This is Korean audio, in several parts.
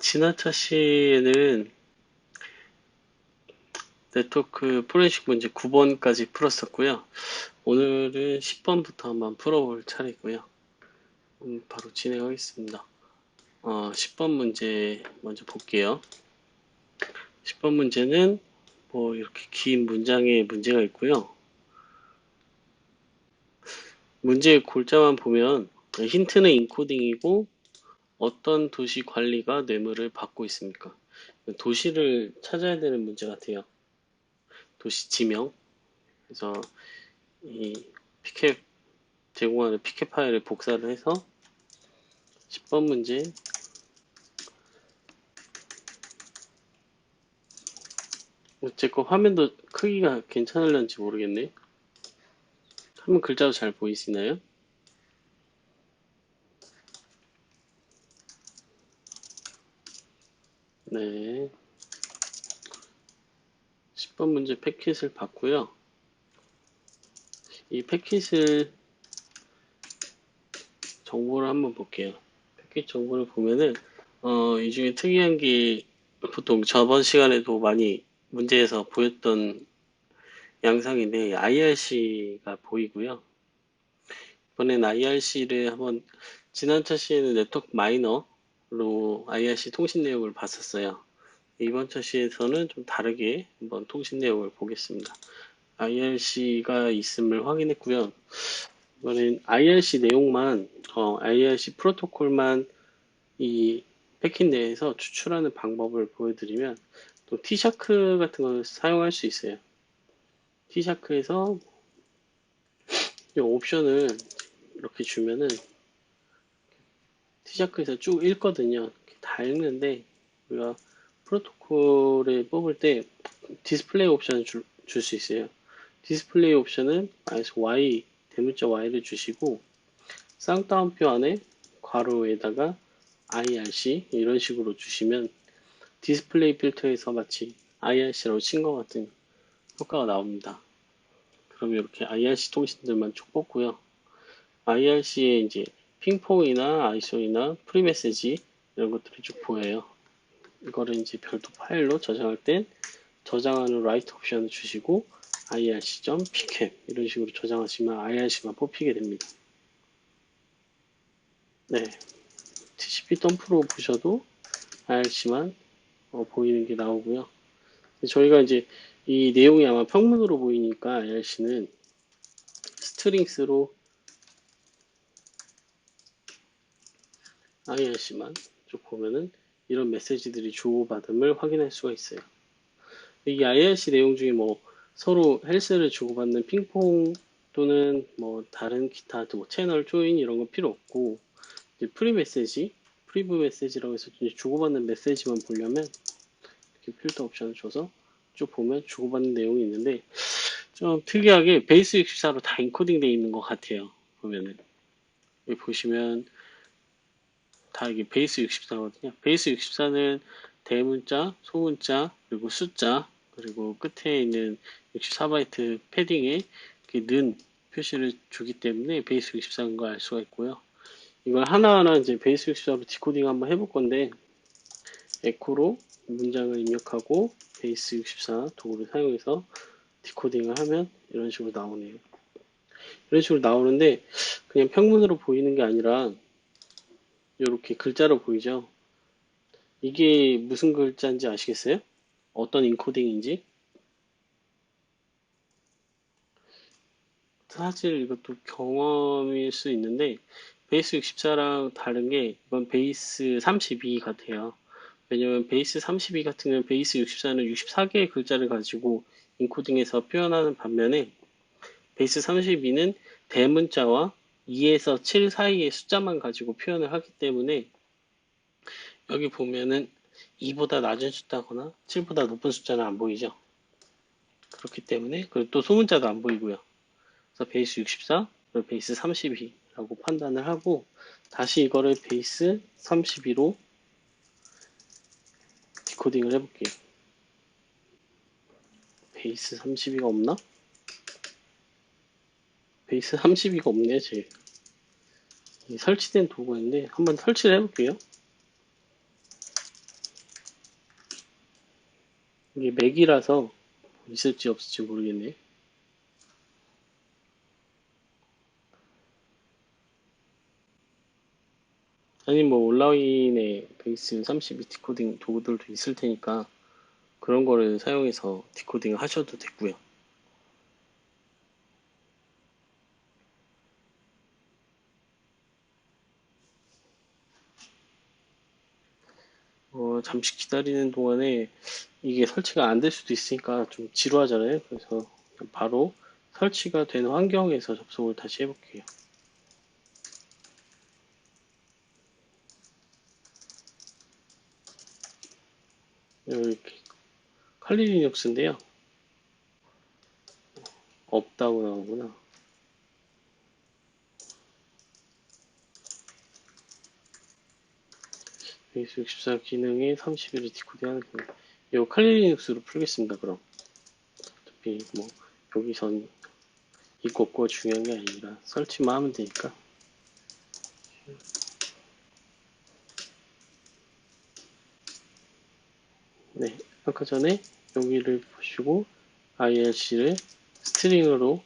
지나차 시에는 네트워크 포렌식 문제 9번까지 풀었었고요. 오늘은 10번부터 한번 풀어볼 차례고요. 바로 진행하겠습니다. 10번 문제 먼저 볼게요. 10번 문제는 뭐 이렇게 긴 문장에 문제가 있고요. 문제의 골자만 보면 힌트는 인코딩이고 어떤 도시 관리가 뇌물을 받고 있습니까? 도시를 찾아야 되는 문제 같아요. 도시 지명. 그래서 이 피켓 제공하는 피켓 파일을 복사를 해서 10번 문제 제 거 화면도 크기가 괜찮을런지 모르겠네. 화면 글자도 잘 보이시나요? 네. 10번 문제 패킷을 봤고요. 이 패킷을 정보를 한번 볼게요. 패킷 정보를 보면은 이 중에 특이한 게 보통 저번 시간에도 많이 문제에서 보였던 양상인데 IRC가 보이고요. 이번엔 IRC를 한번 지난 차시에는 네트워크 마이너로 IRC 통신 내용을 봤었어요. 이번 차시에서는 좀 다르게 한번 통신 내용을 보겠습니다. IRC가 있음을 확인했고요. 이번엔 IRC 내용만, IRC 프로토콜만 이 패킷 내에서 추출하는 방법을 보여드리면 또 T샤크 같은 걸 사용할 수 있어요. T샤크에서 이 옵션을 이렇게 주면은 T샤크에서 쭉 읽거든요. 다 읽는데 우리가 프로토콜을 뽑을 때 디스플레이 옵션을 줄 수 있어요. 디스플레이 옵션은 Y, 대문자 Y를 주시고 쌍따옴표 안에 괄호에다가 IRC 이런 식으로 주시면 디스플레이 필터에서 마치 IRC라고 친 것 같은 효과가 나옵니다. 그럼 이렇게 IRC 통신들만 쭉 뽑고요. IRC에 이제 핑퐁이나 아이소이나 프리메시지 이런 것들이 쭉 보여요. 이거를 이제 별도 파일로 저장할 땐 저장하는 라이트 옵션을 주시고 irc.pcap 이런 식으로 저장하시면 irc만 뽑히게 됩니다. 네, TCP 덤프로 보셔도 irc만 보이는 게 나오고요. 저희가 이제 이 내용이 아마 평문으로 보이니까 irc는 스트링스로 irc만 쭉 보면은 이런 메시지들이 주고받음을 확인할 수가 있어요. 이 IRC 내용 중에 뭐 서로 헬스를 주고받는 핑퐁 또는 뭐 다른 기타 뭐 채널 조인 이런 거 필요 없고 이제 프리 메시지, 프리브 메시지라고 해서 이제 주고받는 메시지만 보려면 이렇게 필터 옵션을 줘서 쭉 보면 주고받는 내용이 있는데 좀 특이하게 베이스 64로 다 인코딩 되어 있는 것 같아요. 보면은 여기 보시면 다 이게 베이스 64거든요. 베이스 64는 대문자, 소문자, 그리고 숫자, 그리고 끝에 있는 64바이트 패딩에 는 표시를 주기 때문에 베이스 64인 걸 알 수가 있고요. 이걸 하나하나 이제 베이스 64로 디코딩 한번 해볼 건데, 에코로 문장을 입력하고 베이스 64 도구를 사용해서 디코딩을 하면 이런 식으로 나오네요. 이런 식으로 나오는데, 그냥 평문으로 보이는 게 아니라, 이렇게 글자로 보이죠? 이게 무슨 글자인지 아시겠어요? 어떤 인코딩인지? 사실 이것도 경험일 수 있는데 베이스 64랑 다른 게 이건 베이스 32 같아요. 왜냐면 베이스 32 같은 경우는 베이스 64는 64개의 글자를 가지고 인코딩해서 표현하는 반면에 베이스 32는 대문자와 2에서 7 사이의 숫자만 가지고 표현을 하기 때문에 여기 보면은 2보다 낮은 숫자거나 7보다 높은 숫자는 안 보이죠. 그렇기 때문에 그리고 또 소문자도 안 보이고요. 그래서 베이스 64, 그리고 베이스 32라고 판단을 하고 다시 이거를 베이스 32로 디코딩을 해볼게요. 베이스 32가 없나? 베이스 32가 없네, 제 설치된 도구인데 한번 설치를 해볼게요. 이게 맥이라서 있을지 없을지 모르겠네. 아니 뭐 온라인에 베이스 32 디코딩 도구들도 있을 테니까 그런 거를 사용해서 디코딩을 하셔도 되고요. 잠시 기다리는 동안에 이게 설치가 안 될 수도 있으니까 좀 지루하잖아요. 그래서 바로 설치가 된 환경에서 접속을 다시 해볼게요. 이렇게 칼리 리눅스인데요. 없다고 나오구나. 베이스 64 기능에 31을 디코딩하는 기능. 이거 칼리 리눅스로 풀겠습니다. 그럼 어차피 뭐 여기선 있고 없고 중요한 게 아니라 설치만 하면 되니까. 네, 아까 전에 여기를 보시고 IRC를 스트링으로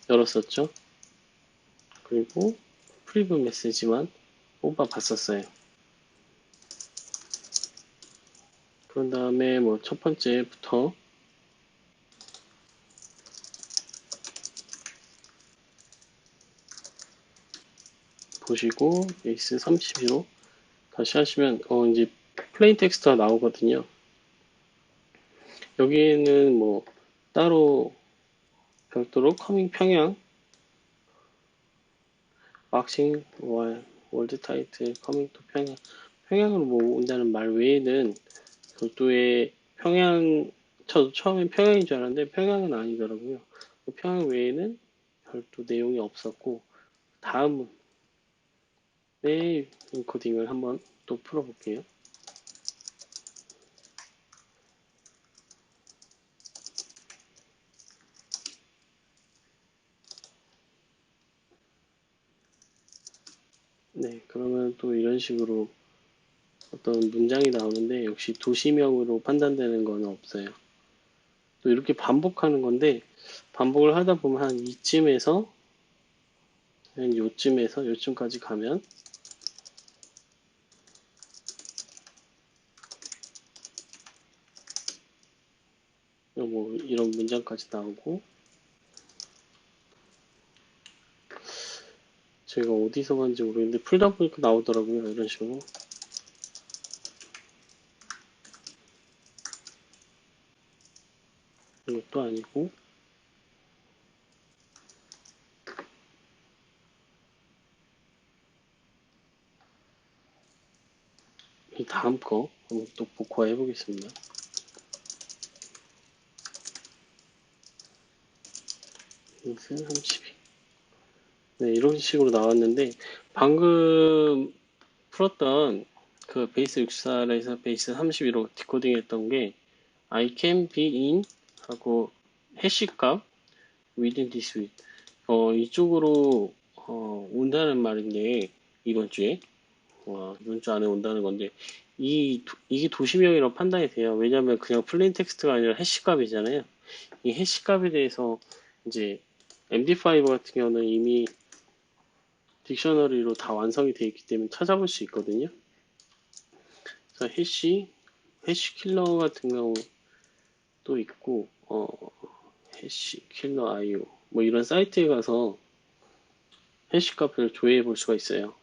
열었었죠. 그리고 프리뷰 메시지만 뽑아 봤었어요. 그런 다음에 뭐 첫 번째부터 보시고 베이스 32로 다시 하시면 이제 플레인 텍스트가 나오거든요. 여기에는 뭐 따로 별도로 커밍 평양, 박싱, 월드 타이틀, 커밍 또 평양, 평양으로 모은다는 말 외에는 별도의 평양, 저도 처음엔 평양인 줄 알았는데 평양은 아니더라고요. 평양 외에는 별도 내용이 없었고 다음에 인코딩을 한번 또 풀어볼게요. 네, 그러면 또 이런 식으로 어떤 문장이 나오는데 역시 도시명으로 판단되는 건 없어요. 또 이렇게 반복하는 건데 반복을 하다 보면 한 이쯤에서 한 요쯤까지 가면 뭐 이런 문장까지 나오고 제가 어디서 봤는지 모르겠는데 풀다 보니까 나오더라고요. 이런 식으로. 이것도 아니고 이 다음 거 한번 또 복화해 보겠습니다. 베이스 32. 네, 이런 식으로 나왔는데 방금 풀었던 그 베이스 64에서 베이스 32로 디코딩 했던 게 I can be in 하고 해시값 within this week 이쪽으로 온다는 말인데 이번 주에 이번 주 안에 온다는 건데 이게 도시명이라고 판단이 돼요. 왜냐면 그냥 플레인 텍스트가 아니라 해시값이잖아요. 이 해시값에 대해서 이제 MD5 같은 경우는 이미 딕셔너리로 다 완성이 되어 있기 때문에 찾아볼 수 있거든요. 그래서 해시 킬러 같은 경우도 있고 해시 킬러 IO 뭐 이런 사이트에 가서 해시 값을 조회해 볼 수가 있어요.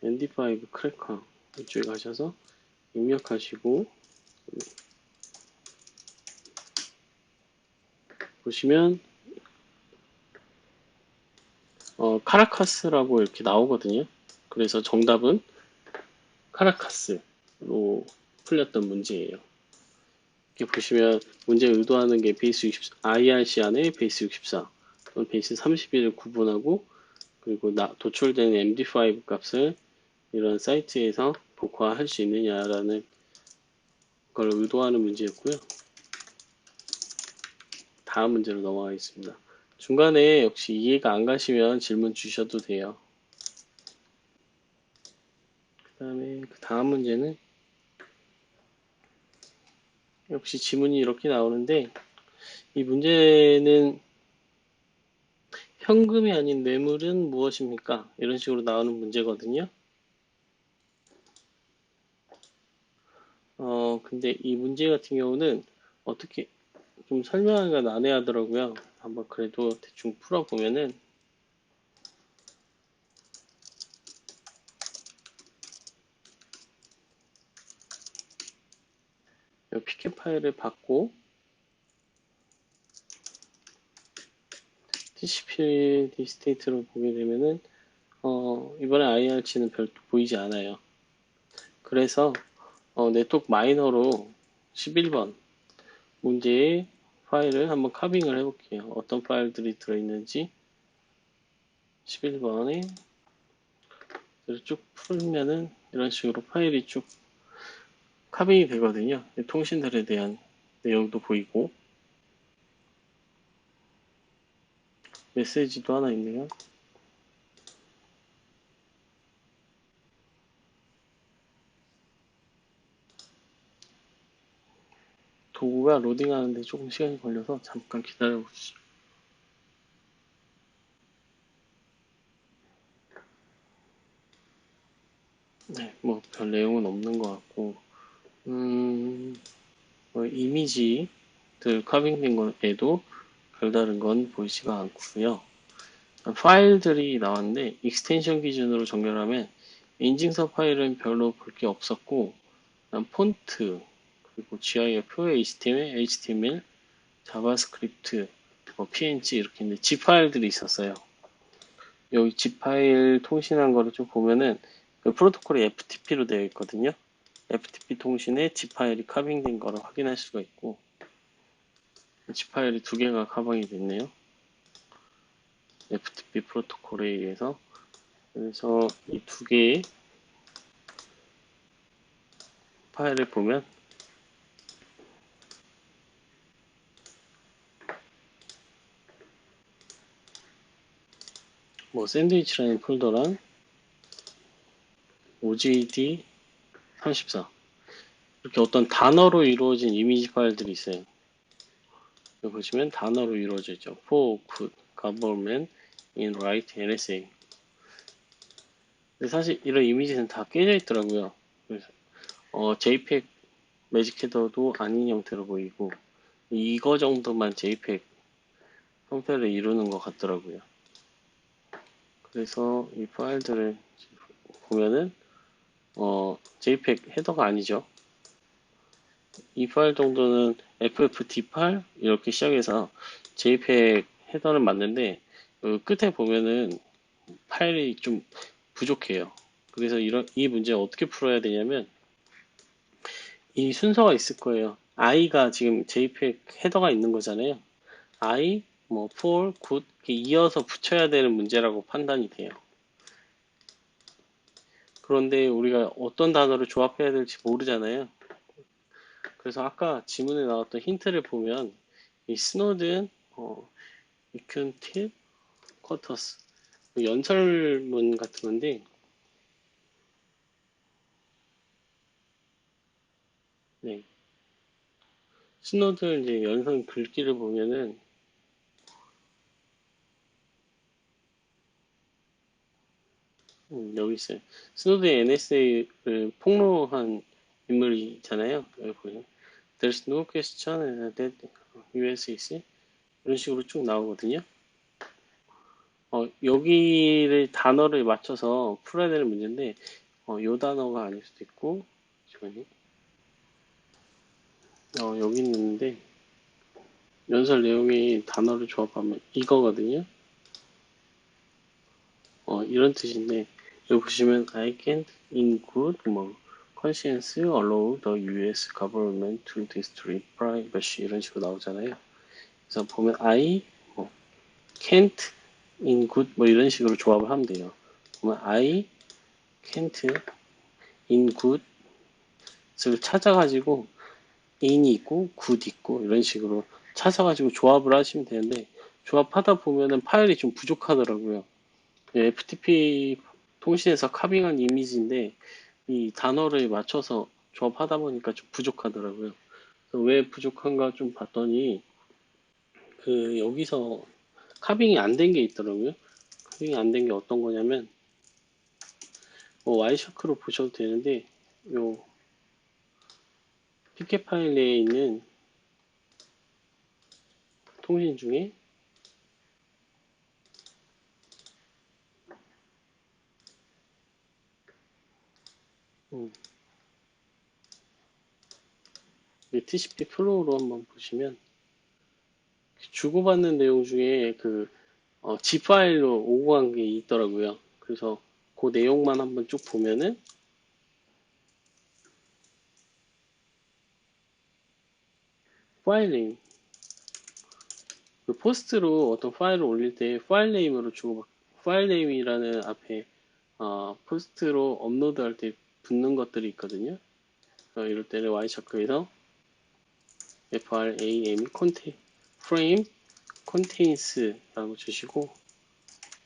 MD5 크래커 이쪽에 가셔서 입력하시고 보시면 카라카스라고 이렇게 나오거든요. 그래서 정답은 카라카스로 풀렸던 문제예요. 이렇게 보시면 문제 의도하는 게 베이스 60, IRC 안에 베이스 64, 베이스 31을 구분하고 그리고 도출된 MD5 값을 이런 사이트에서 복화할 수 있느냐라는 걸 의도하는 문제였고요. 다음 문제로 넘어가겠습니다. 중간에 역시 이해가 안 가시면 질문 주셔도 돼요. 그 다음에 그 다음 문제는 역시 지문이 이렇게 나오는데 이 문제는 현금이 아닌 뇌물은 무엇입니까? 이런 식으로 나오는 문제거든요. 근데 이 문제 같은 경우는 어떻게 좀 설명하기가 난해하더라고요. 한번 그래도 대충 풀어보면은 이 피켓 파일을 받고 TCP/D 스테이트로 보게 되면은 이번에 IRC는 별도 보이지 않아요. 그래서 네트워크 마이너로 11번 문제의 파일을 한번 카빙을 해볼게요. 어떤 파일들이 들어있는지 11번에 쭉 풀면은 이런 식으로 파일이 쭉 카빙이 되거든요. 통신들에 대한 내용도 보이고 메시지도 하나 있네요. 도구가 로딩하는데 조금 시간이 걸려서 잠깐 기다려보시죠. 네, 뭐 별 내용은 없는 것 같고 이미지들 카빙된 것에도 별다른 건 보이지가 않고요. 파일들이 나왔는데 익스텐션 기준으로 정렬하면 인증서 파일은 별로 볼 게 없었고 폰트 그리고 GIF, HTML, 자바스크립트, PNG 이렇게 있는데 zip 파일들이 있었어요. 여기 zip 파일 통신한 거를 좀 보면은 그 프로토콜이 FTP로 되어 있거든요. FTP 통신에 zip 파일이 카빙된 거를 확인할 수가 있고 zip 파일이 두 개가 카방이 됐네요. FTP 프로토콜에 의해서 그래서 이 두 개의 파일을 보면 뭐 샌드위치라는 폴더랑 OJD 34 이렇게 어떤 단어로 이루어진 이미지 파일들이 있어요. 여기 보시면 단어로 이루어져 있죠. For, could, government, in, right, NSA. 근데 사실 이런 이미지는 다 깨져 있더라고요. 그래서 JPEG 매직 헤더도 아닌 형태로 보이고 이거 정도만 JPEG 형태를 이루는 것 같더라고요. 그래서 이 파일들을 보면은 JPEG 헤더가 아니죠. 이 파일 정도는 FFT8 이렇게 시작해서 JPEG 헤더는 맞는데 끝에 보면은 파일이 좀 부족해요. 그래서 이 문제 어떻게 풀어야 되냐면 이 순서가 있을 거예요. I가 지금 JPEG 헤더가 있는 거잖아요. I, 뭐 for, good 이렇게 이어서 붙여야 되는 문제라고 판단이 돼요. 그런데 우리가 어떤 단어를 조합해야 될지 모르잖아요. 그래서 아까 지문에 나왔던 힌트를 보면 이 스노든, 이큰팁, 쿼터스 연설문 같은 건데 네. 스노든 이제 연설 글귀를 보면은 여기 있어요. 스노든 NSA를 폭로한 인물이잖아요. 여기 보면 There's no question that US is 이런 식으로 쭉 나오거든요. 여기를 단어를 맞춰서 풀어야 되는 문제인데 요 단어가 아닐 수도 있고 잠시만요. 여기 있는데 연설 내용이 단어를 조합하면 이거거든요. 이런 뜻인데 여기 보시면 I can't in good 뭐 conscience allow the US government to destroy privacy 이런 식으로 나오잖아요. 그래서 보면 I 뭐 can't in good 뭐 이런 식으로 조합을 하면 돼요. 보면 I can't in good 을 찾아가지고 in이 있고 good 있고 이런 식으로 찾아가지고 조합을 하시면 되는데 조합하다 보면은 파일이 좀 부족하더라고요. FTP 통신에서 카빙한 이미지인데 이 단어를 맞춰서 조합하다 보니까 좀 부족하더라고요. 그래서 왜 부족한가 좀 봤더니 그 여기서 카빙이 안 된 게 있더라고요. 카빙이 안 된 게 어떤 거냐면 와이셔크로 보셔도 되는데 요 PK 파일에 있는 통신 중에 음, TCP 플로우로 한번 보시면 주고받는 내용 중에 그 G 파일로 오고 간 게 있더라고요. 그래서 그 내용만 한번 쭉 보면은 파일 네임, 그 포스트로 어떤 파일을 올릴 때 파일 네임으로 파일 네임이라는 앞에 포스트로 업로드할 때 붙는 것들이 있거든요. 이럴 때는 와이셔크에서 FRAM frame contains라고 주시고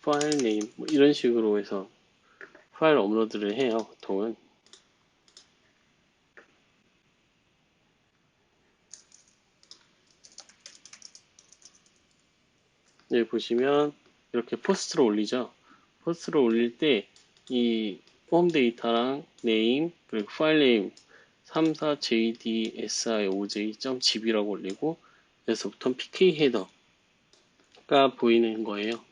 파일 네임 뭐 이런 식으로 해서 파일 업로드를 해요. 보통은 여기 보시면 이렇게 포스트로 올리죠. 포스트로 올릴 때 이 폼 데이터랑 네임 그리고 파일 네임 34jdsioj.gb라고 올리고 여기서부터 pk 헤더가 보이는 거예요.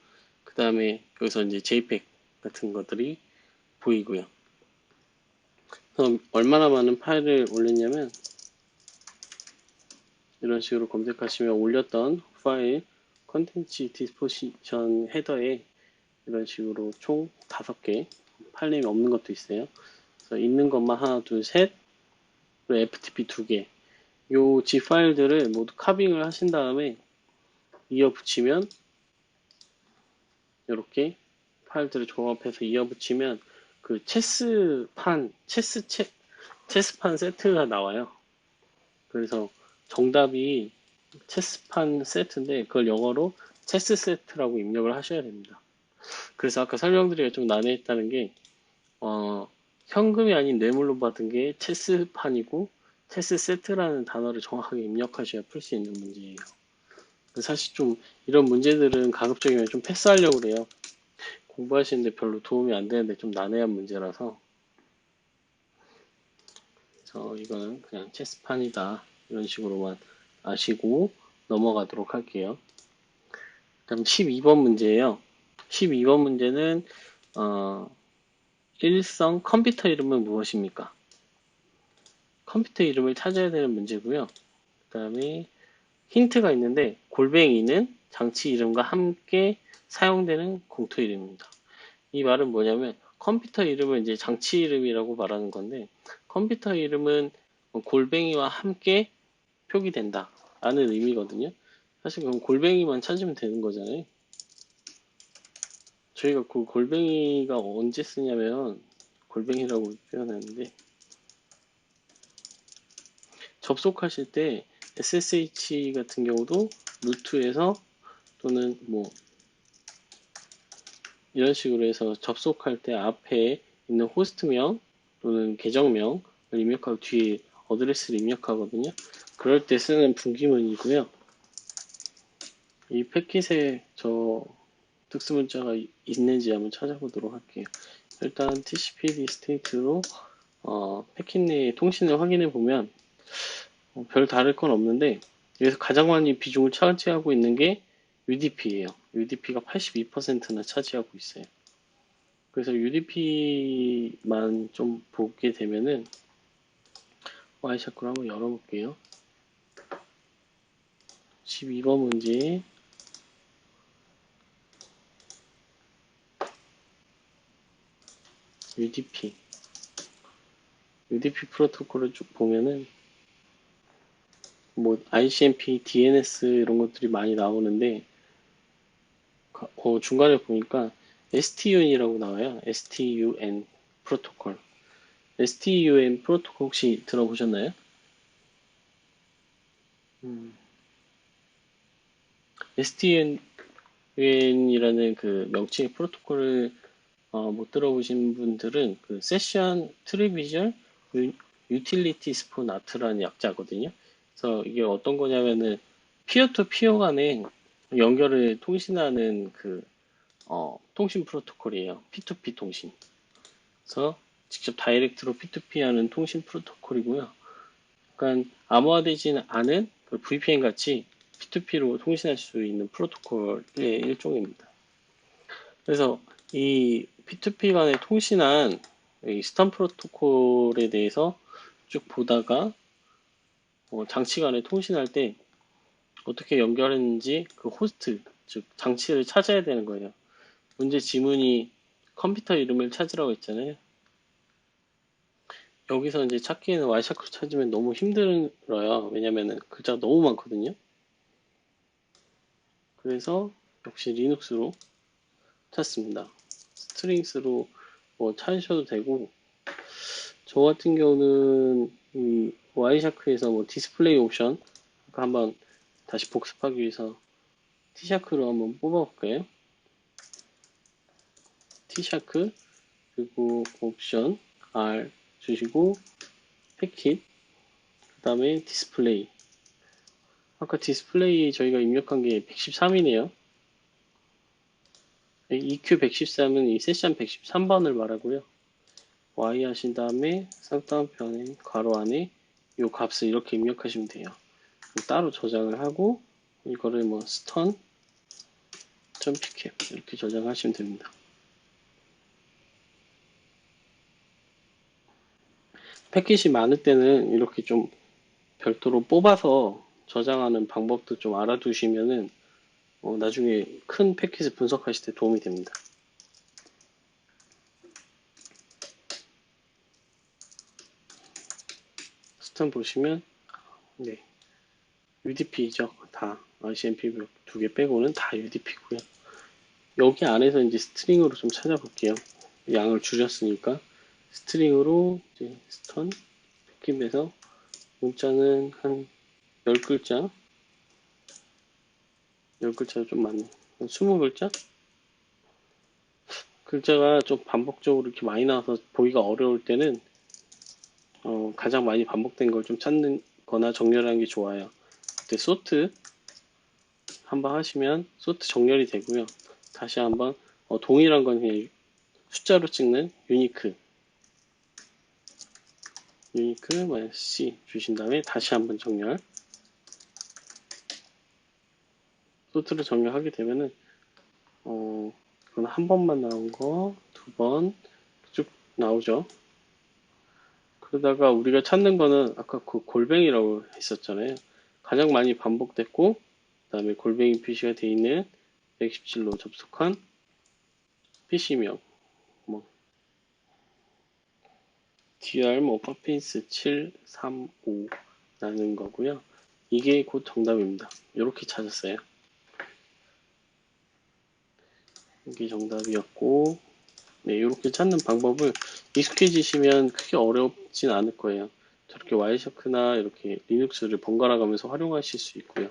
그 다음에 여기서 이제 jpeg 같은 것들이 보이고요. 그럼 얼마나 많은 파일을 올렸냐면 이런 식으로 검색하시면 올렸던 파일 컨텐츠 디스포지션 헤더에 이런 식으로 총 5개 파일이 없는 것도 있어요. 그래서 있는 것만 하나, 둘, 셋, 그리고 FTP 2개. 요 G 파일들을 모두 카빙을 하신 다음에 이어 붙이면 이렇게 파일들을 조합해서 이어 붙이면 그 체스판 세트가 나와요. 그래서 정답이 체스판 세트인데 그걸 영어로 체스 세트라고 입력을 하셔야 됩니다. 그래서 아까 설명드리기가 좀 난해했다는 게 현금이 아닌 뇌물로 받은 게 체스판이고 체스 세트라는 단어를 정확하게 입력하셔야 풀 수 있는 문제예요. 사실 좀 이런 문제들은 가급적이면 좀 패스하려고 그래요. 공부하시는데 별로 도움이 안 되는데 좀 난해한 문제라서 이거는 그냥 체스판이다 이런 식으로만 아시고 넘어가도록 할게요. 그럼 12번 문제예요. 12번 문제는 일성 컴퓨터 이름은 무엇입니까? 컴퓨터 이름을 찾아야 되는 문제고요. 그 다음에 힌트가 있는데 골뱅이는 장치 이름과 함께 사용되는 공통 이름입니다. 이 말은 뭐냐면 컴퓨터 이름은 이제 장치 이름이라고 말하는 건데 컴퓨터 이름은 골뱅이와 함께 표기된다 라는 의미거든요. 사실 그럼 골뱅이만 찾으면 되는 거잖아요. 저희가 그 골뱅이가 언제 쓰냐면 골뱅이라고 표현하는데 접속하실 때 SSH 같은 경우도 루트에서 또는 뭐 이런 식으로 해서 접속할 때 앞에 있는 호스트명 또는 계정명을 입력하고 뒤에 어드레스를 입력하거든요. 그럴 때 쓰는 분기문이고요. 이 패킷에 저 특수문자가 있는지 한번 찾아보도록 할게요. 일단 TCP/IP 스테이트로 패킷 내의 통신을 확인해 보면 별 다를 건 없는데 여기서 가장 많이 비중을 차지하고 있는 게 UDP예요. UDP가 82%나 차지하고 있어요. 그래서 UDP만 좀 보게 되면은 와이샤크를 한번 열어볼게요. 12번 문제 UDP 프로토콜을 쭉 보면은 뭐 ICMP, DNS 이런 것들이 많이 나오는데 중간에 보니까 STUN이라고 나와요. STUN 프로토콜. STUN 프로토콜 혹시 들어보셨나요? STUN VN이라는 그 명칭의 프로토콜을 못 들어보신 분들은 그 세션 트리비전 유틸리티 스폰 아트라는 약자거든요. 그래서 이게 어떤 거냐면은 피어 투 피어 간에 연결을 통신하는 그 통신 프로토콜이에요. P2P 통신. 그래서 직접 다이렉트로 P2P 하는 통신 프로토콜이고요. 약간 암호화되지는 않은 그 VPN 같이 P2P로 통신할 수 있는 프로토콜의 일종입니다. 그래서 이 P2P 간에 통신한 이 스탄 프로토콜에 대해서 쭉 보다가 장치 간에 통신할 때 어떻게 연결했는지 그 호스트, 즉 장치를 찾아야 되는 거예요. 문제 지문이 컴퓨터 이름을 찾으라고 했잖아요. 여기서 이제 찾기에는 와이샤크로 찾으면 너무 힘들어요. 왜냐면은 글자가 너무 많거든요. 그래서 역시 리눅스로 찾습니다. 스트링스로 찾으셔도 되고, 저 같은 경우는 이 와이샤크에서 디스플레이 옵션 한번 다시 복습하기 위해서 T샤크로 한번 뽑아볼까요? T샤크 그리고 옵션 R 주시고 패킷 그 다음에 디스플레이 아까 디스플레이 저희가 입력한 게 113이네요. EQ113은 이 세션 113번을 말하고요. Y 하신 다음에 쌍따옴편에 괄호 안에 이 값을 이렇게 입력하시면 돼요. 따로 저장을 하고 이거를 stun.pcap 이렇게 저장하시면 됩니다. 패킷이 많을 때는 이렇게 좀 별도로 뽑아서 저장하는 방법도 좀 알아두시면은 나중에 큰 패킷을 분석하실 때 도움이 됩니다. 스턴 보시면 네, UDP죠. 다 RCMP 두 개 빼고는 다 UDP고요. 여기 안에서 이제 스트링으로 좀 찾아볼게요. 양을 줄였으니까 스트링으로 이제 스턴 패킷에서 문자는 한 10글자 10글자가 좀 많네. 한 20글자? 글자가 좀 반복적으로 이렇게 많이 나와서 보기가 어려울 때는 가장 많이 반복된 걸 좀 찾는 거나 정렬하는 게 좋아요. 그때 소트 한번 하시면 소트 정렬이 되고요. 다시 한번 동일한 건 그냥 숫자로 찍는 유니크 -c 주신 다음에 다시 한번 정렬 소트를 정렬하게 되면은 그건 한 번만 나온 거 두 번 쭉 나오죠. 그러다가 우리가 찾는 거는 아까 그 골뱅이라고 했었잖아요. 가장 많이 반복됐고 그 다음에 골뱅이 표시가 되어 있는 117로 접속한 PC명 DR 퍼핀스 735라는 거고요. 이게 곧 정답입니다. 이렇게 찾았어요. 이게 정답이었고 네, 이렇게 찾는 방법을 익숙해지시면 크게 어렵진 않을 거예요. 저렇게 와이셔크나 이렇게 리눅스를 번갈아 가면서 활용하실 수 있고요.